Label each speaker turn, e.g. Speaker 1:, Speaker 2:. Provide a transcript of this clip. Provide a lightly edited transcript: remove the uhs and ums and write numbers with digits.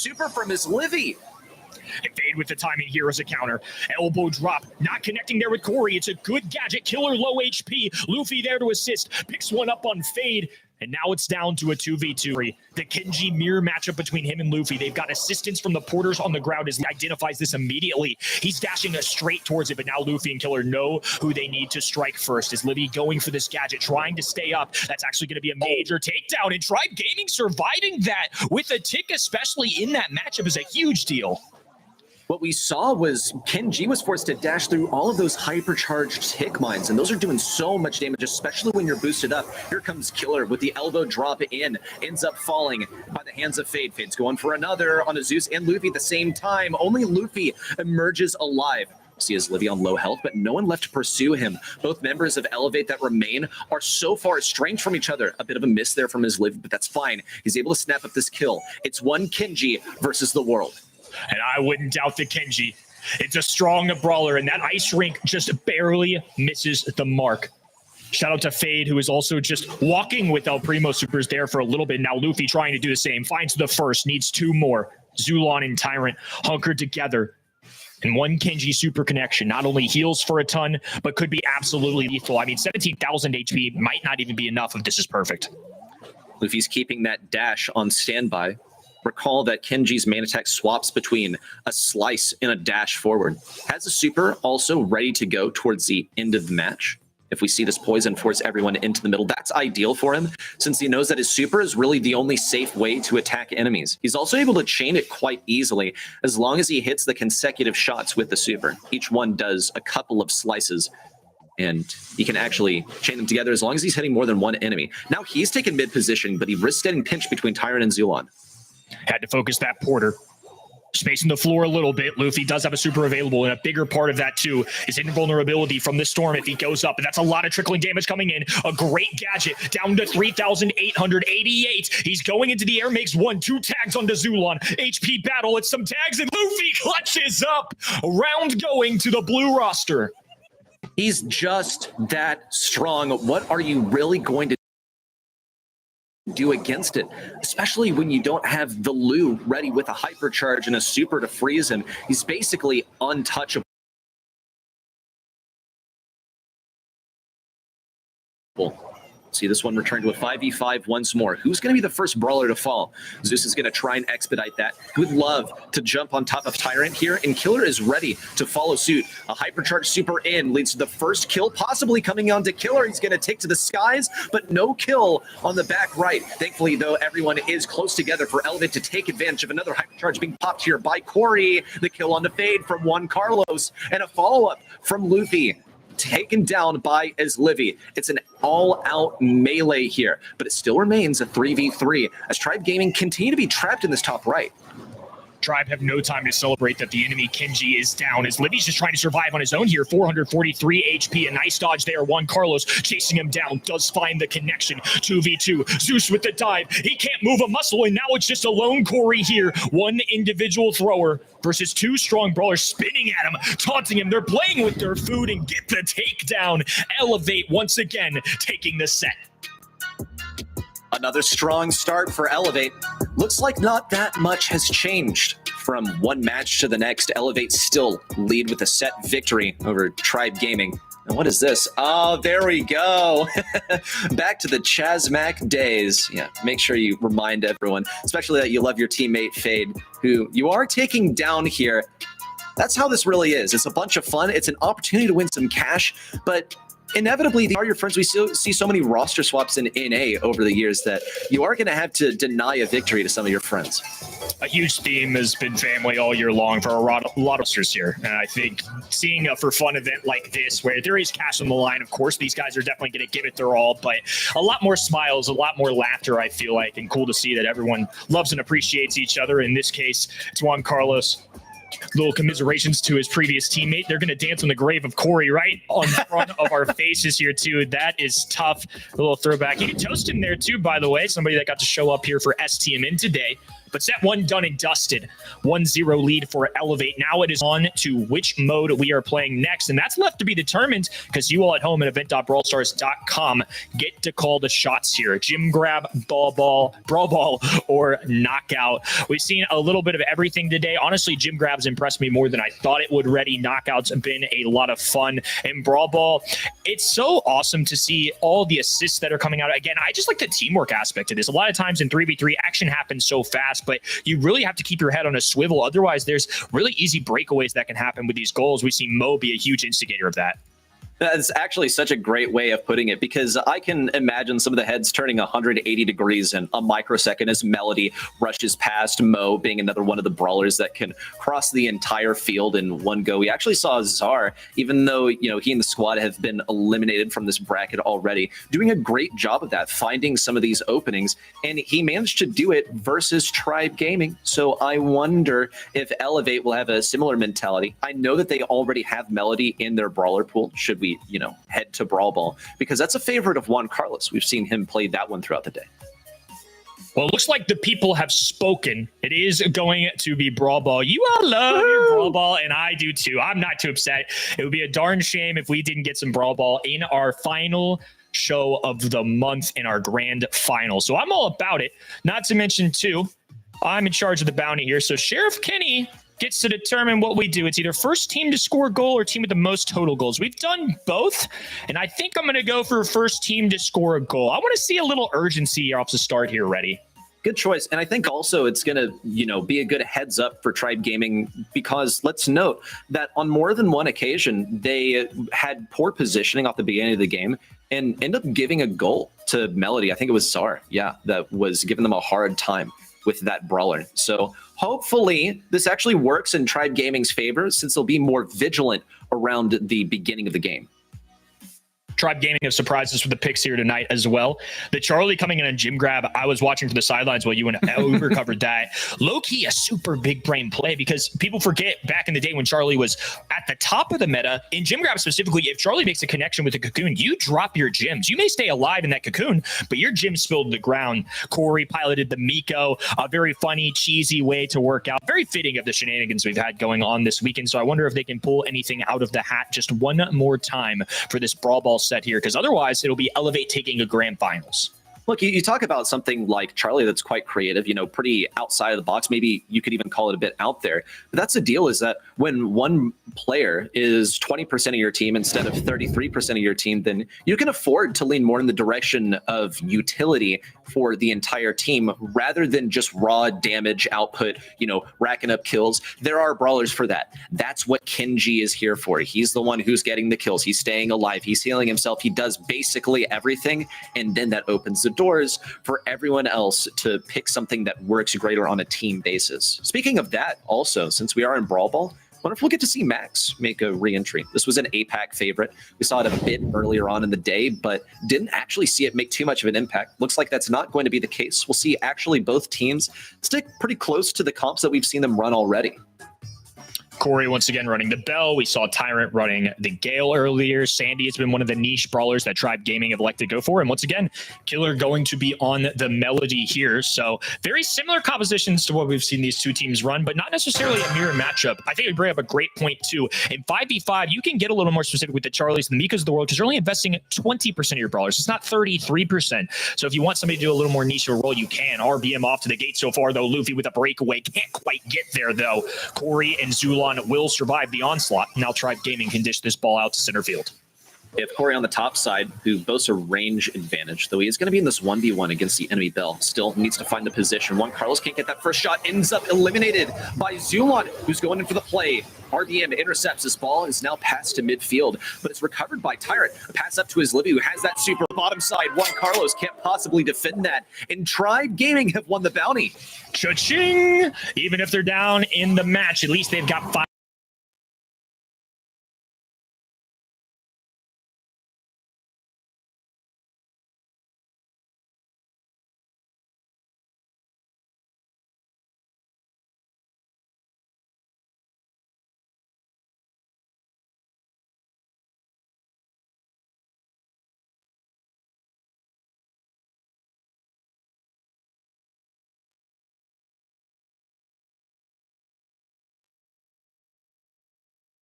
Speaker 1: super from his Livy.
Speaker 2: And Fade with the timing here as a counter. Elbow drop, not connecting there with Corey. It's a good gadget. Killer low HP. Luffy there to assist. Picks one up on Fade. And now it's down to a 2v2. The Kenji mirror matchup between him and Luffy. They've got assistance from the porters on the ground as he identifies this immediately. He's dashing us straight towards it, but now Luffy and Killer know who they need to strike first. Is Livy going for this gadget, trying to stay up? That's actually going to be a major takedown. And Tribe Gaming surviving that with a tick, especially in that matchup, is a huge deal.
Speaker 1: What we saw was Kenji was forced to dash through all of those hypercharged tick mines, and those are doing so much damage, especially when you're boosted up. Here comes Killer with the elbow drop in, ends up falling by the hands of Fade. Fade's going for another on a Zeus and Luffy at the same time. Only Luffy emerges alive. See his Livy on low health, but no one left to pursue him. Both members of Elevate that remain are so far estranged from each other. A bit of a miss there from his Livy, but that's fine. He's able to snap up this kill. It's one Kenji versus the world.
Speaker 2: And I wouldn't doubt the Kenji. It's a strong brawler, and that ice rink just barely misses the mark. Shout out to Fade, who is also just walking with El Primo Supers there for a little bit. Now Luffy trying to do the same. Finds the first, needs two more. Zulon and Tyrant hunkered together. And one Kenji super connection not only heals for a ton, but could be absolutely lethal. I mean, 17,000 HP might not even be enough if this is perfect.
Speaker 1: Luffy's keeping that dash on standby. Recall that Kenji's main attack swaps between a slice and a dash forward. Has a super also ready to go towards the end of the match. If we see this poison force everyone into the middle, that's ideal for him, since he knows that his super is really the only safe way to attack enemies. He's also able to chain it quite easily, as long as he hits the consecutive shots with the super. Each one does a couple of slices, and he can actually chain them together as long as he's hitting more than one enemy. Now he's taken mid position, but he risks getting pinched between Tyrant and Zulon.
Speaker 2: Had to focus that porter. Spacing the floor a little bit. Luffy does have a super available, and a bigger part of that too is invulnerability from the storm if he goes up, and that's a lot of trickling damage coming in. A great gadget down to 3,888. He's going into the air, makes 1-2 tags onto Zulon. HP battle, it's some tags, and Luffy clutches up. Round going to the blue roster.
Speaker 1: He's just that strong. What are you really going to do against it, especially when you don't have the Lu ready with a hypercharge and a super to freeze him? He's basically untouchable. See this one return to a 5v5 once more. Who's going to be the first brawler to fall? Zeus is going to try and expedite that. He would love to jump on top of Tyrant here, and Killer is ready to follow suit. A hypercharged super in leads to the first kill, possibly coming on to Killer. He's going to take to the skies, but no kill on the back right. Thankfully, though, everyone is close together for Elevate to take advantage of another hypercharge being popped here by Corey. The kill on the Fade from Juan Carlos, and a follow-up from Luffy. Taken down by his Livy. It's an all-out melee here, but it still remains a 3v3 as Tribe Gaming continue to be trapped in this top right.
Speaker 2: Tribe have no time to celebrate that the enemy Kenji is down, as Livy's just trying to survive on his own here. 443 HP, a nice dodge there. Juan Carlos chasing him down, does find the connection. 2v2, Zeus with the dive. He can't move a muscle, and now it's just a lone Corey here. One individual thrower versus two strong brawlers spinning at him, taunting him. They're playing with their food and get the takedown. Elevate once again taking the set.
Speaker 1: Another strong start for Elevate. Looks like not that much has changed from one match to the next. Elevate still lead with a set victory over Tribe Gaming. And what is this? Oh, there we go. Back to the Chazmac days. Yeah, make sure you remind everyone, especially that you love your teammate Fade, who you are taking down here. That's how this really is. It's a bunch of fun. It's an opportunity to win some cash, but inevitably, they are your friends. We still see so many roster swaps in NA over the years that you are going to have to deny a victory to some of your friends.
Speaker 2: A huge theme has been family all year long for a lot of rosters here. And I think seeing a for fun event like this, where there is cash on the line, of course, these guys are definitely going to give it their all, but a lot more smiles, a lot more laughter, I feel like, and cool to see that everyone loves and appreciates each other. In this case, it's Juan Carlos. Little commiserations to his previous teammate. They're going to dance on the grave of Corey right on front of our faces here, too. That is tough. A little throwback. You can toast him there, too, by the way. Somebody that got to show up here for STMN today. But set one done and dusted. 1-0 lead for Elevate. Now it is on to which mode we are playing next. And that's left to be determined because you all at home at event.brawlstars.com get to call the shots here. Gym grab, brawl ball, or knockout. We've seen a little bit of everything today. Honestly, gym grabs impressed me more than I thought it would. Ready knockouts have been a lot of fun. And brawl ball, it's so awesome to see all the assists that are coming out. Again, I just like the teamwork aspect of this. A lot of times in 3v3, action happens so fast, but you really have to keep your head on a swivel. Otherwise, there's really easy breakaways that can happen with these goals. We see Mo be a huge instigator of that.
Speaker 1: That's actually such a great way of putting it, because I can imagine some of the heads turning 180 degrees in a microsecond as Melody rushes past Mo, being another one of the brawlers that can cross the entire field in one go. We actually saw Czar, even though he and the squad have been eliminated from this bracket already, doing a great job of that, finding some of these openings, and he managed to do it versus Tribe Gaming. So I wonder if Elevate will have a similar mentality. I know that they already have Melody in their brawler pool, should we head to Brawl Ball, because that's a favorite of Juan Carlos. We've seen him play that one throughout the day.
Speaker 2: Well, it looks like the people have spoken. It is going to be Brawl Ball. You all love your Brawl Ball, and I do too. I'm not too upset. It would be a darn shame if we didn't get some Brawl Ball in our final show of the month, in our grand final. So I'm all about it. Not to mention, too, I'm in charge of the bounty here. So Sheriff Kenny gets to determine what we do. It's either first team to score a goal or team with the most total goals. We've done both, and I think I'm going to go for first team to score a goal. I want to see a little urgency off the start here. Ready?
Speaker 1: Good choice. And I think also it's going to, be a good heads up for Tribe Gaming, because let's note that on more than one occasion, they had poor positioning off the beginning of the game and end up giving a goal to Melody. I think it was Czar. Yeah, that was giving them a hard time with that brawler. So hopefully this actually works in Tribe Gaming's favor, since they'll be more vigilant around the beginning of the game.
Speaker 2: Tribe Gaming have surprised us with the picks here tonight as well. The Charlie coming in on gym grab, I was watching from the sidelines while you and Uber covered that. Low-key a super big brain play, because people forget back in the day when Charlie was at the top of the meta, in gym grab specifically, if Charlie makes a connection with the cocoon, you drop your gyms. You may stay alive in that cocoon, but your gym spilled to the ground. Corey piloted the Miko, a very funny, cheesy way to work out. Very fitting of the shenanigans we've had going on this weekend. So I wonder if they can pull anything out of the hat just one more time for this Brawl Ball set here, because otherwise it'll be Elevate taking a grand finals.
Speaker 1: Look, you talk about something like Charlie that's quite creative, pretty outside of the box. Maybe you could even call it a bit out there. But that's the deal, is that when one player is 20% of your team instead of 33% of your team, then you can afford to lean more in the direction of utility for the entire team rather than just raw damage output, racking up kills. There are brawlers for that. That's what Kenji is here for. He's the one who's getting the kills. He's staying alive. He's healing himself. He does basically everything, and then that opens the doors for everyone else to pick something that works greater on a team basis. Speaking of that, also, since we are in Brawl Ball, I wonder if we'll get to see Max make a re-entry. This was an APAC favorite. We saw it a bit earlier on in the day, but didn't actually see it make too much of an impact. Looks like that's not going to be the case. We'll see actually both teams stick pretty close to the comps that we've seen them run already.
Speaker 2: Corey once again running the Bell. We saw Tyrant running the Gale earlier. Sandy has been one of the niche brawlers that Tribe Gaming have elected to go for. And once again, Killer going to be on the Melody here. So very similar compositions to what we've seen these two teams run, but not necessarily a mirror matchup. I think we bring up a great point too. In 5v5, you can get a little more specific with the Charlies and the Mikas of the world, because you're only investing 20% of your brawlers. It's not 33%. So if you want somebody to do a little more niche of a role, you can. RBM off to the gate so far, though. Luffy with a breakaway. Can't quite get there, though. Corey and Zulon will survive the onslaught. Now Tribe Gaming can dish this ball out to center field.
Speaker 1: If Corey on the top side, who boasts a range advantage, though he is going to be in this 1v1 against the enemy Bell, still needs to find the position. Juan Carlos can't get that first shot, ends up eliminated by Zulon, who's going in for the play. RBM intercepts this ball and is now passed to midfield, but it's recovered by Tyrant. A pass up to his Libby, who has that super bottom side. Juan Carlos can't possibly defend that, and Tribe Gaming have won the bounty.
Speaker 2: Cha-ching! Even if they're down in the match, at least they've got 5